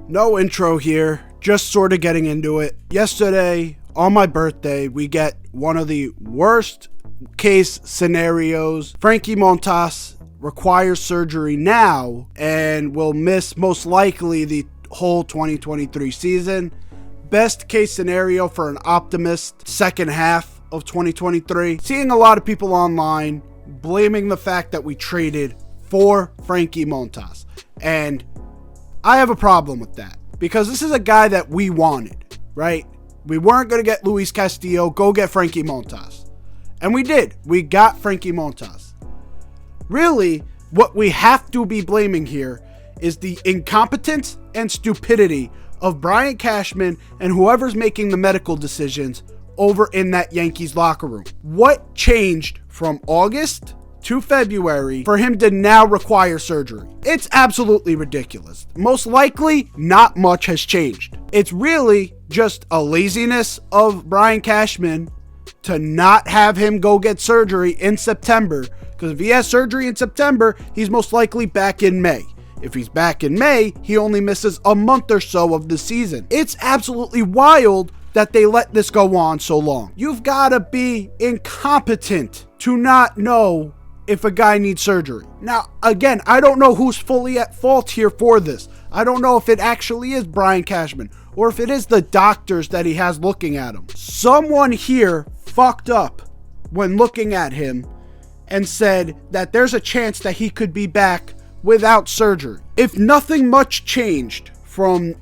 No intro here, just sort of getting into it. Yesterday, on my birthday, we get one of the worst case scenarios. Frankie Montas requires surgery now and will miss most likely the whole 2023 season. Best case scenario for an optimist second half of 2023. Seeing a lot of people online blaming the fact that we traded for Frankie Montas. And I have a problem with that because this is a guy that we wanted, right? We weren't going to get Luis Castillo, go get Frankie Montas. And we did. We got Frankie Montas. Really, what we have to be blaming here is the incompetence and stupidity of Brian Cashman and whoever's making the medical decisions over in that Yankees locker room. What changed from August to February for him to now require surgery? It's absolutely ridiculous. Most likely, not much has changed. It's really just a laziness of Brian Cashman to not have him go get surgery in September, because if he has surgery in September, he's most likely back in May. If he's back in May, he only misses a month or so of the season. It's absolutely wild that they let this go on so long. You've got to be incompetent to not know if a guy needs surgery. Now, again, I don't know who's fully at fault here for this. I don't know if it actually is Brian Cashman or if it is the doctors that he has looking at him. Someone here fucked up when looking at him and said that there's a chance that he could be back without surgery. If nothing much changed from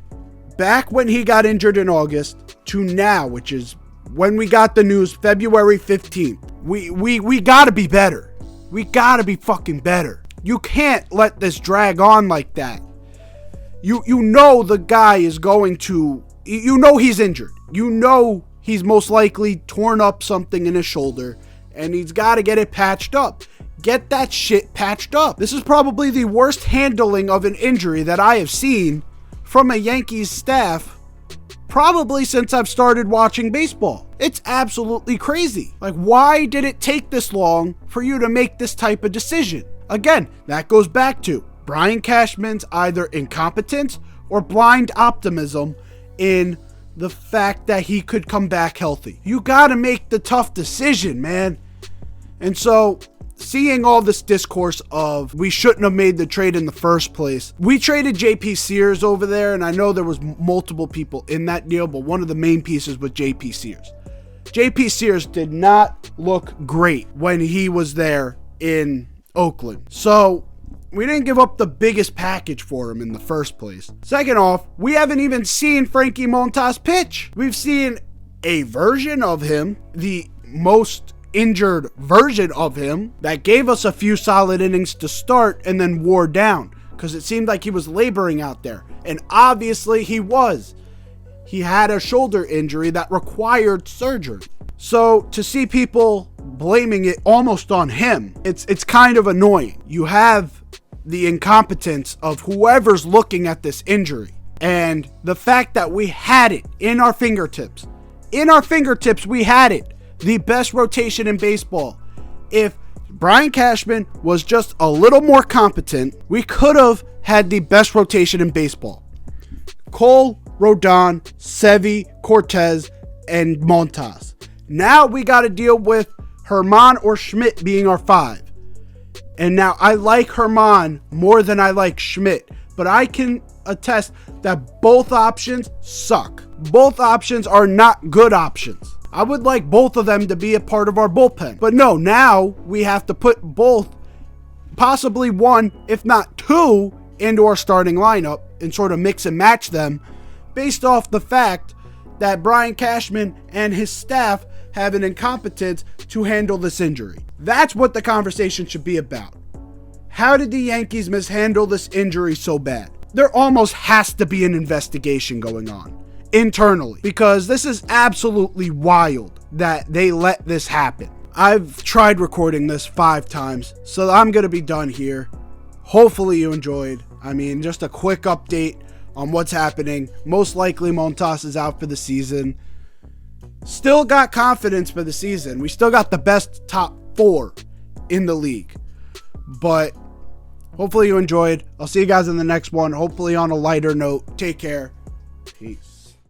back when he got injured in August to now, which is when we got the news February 15th, we gotta be better. We gotta be fucking better. You can't let this drag on like that. You know the guy is going to, you know he's injured. You know he's most likely torn up something in his shoulder and he's got to get it patched up. Get that shit patched up. This is probably the worst handling of an injury that I have seen from a Yankees staff probably since I've started watching baseball. It's absolutely crazy. Like, why did it take this long for you to make this type of decision? Again, that goes back to Brian Cashman's either incompetence or blind optimism in the fact that he could come back healthy. You got to make the tough decision, man. And so, seeing all this discourse of we shouldn't have made the trade in the first place. We traded JP Sears over there, and I know there was multiple people in that deal, but one of the main pieces was JP Sears. JP Sears did not look great when he was there in Oakland. So we didn't give up the biggest package for him in the first place. Second off, we haven't even seen Frankie Montas pitch. We've seen a version of him, the most injured version of him, that gave us a few solid innings to start and then wore down because it seemed like he was laboring out there. And obviously he was. He had a shoulder injury that required surgery. So to see people blaming it almost on him, it's kind of annoying. You have the incompetence of whoever's looking at this injury and the fact that we had it in our fingertips. In our fingertips, we had it. The best rotation in baseball. If Brian Cashman was just a little more competent, we could have had the best rotation in baseball. Cole, Rodon, Sevy, Cortez, and Montas. Now we got to deal with Herman or Schmidt being our five. And now I like Herman more than I like Schmidt, but I can attest that both options suck. Both options are not good options. I would like both of them to be a part of our bullpen. But no, now we have to put both, possibly one, if not two, into our starting lineup and sort of mix and match them based off the fact that Brian Cashman and his staff have an incompetence to handle this injury. That's what the conversation should be about. How did the Yankees mishandle this injury so bad? There almost has to be an investigation going on internally, because this is absolutely wild that they let this happen. I've tried recording this 5 times, so I'm going to be done here. Hopefully you enjoyed. I mean, just a quick update on what's happening. Most likely Montas is out for the season. Still got confidence for the season. We still got the best top 4 in the league. But Hopefully you enjoyed. I'll see you guys in the next one. Hopefully on a lighter note. Take care. Peace.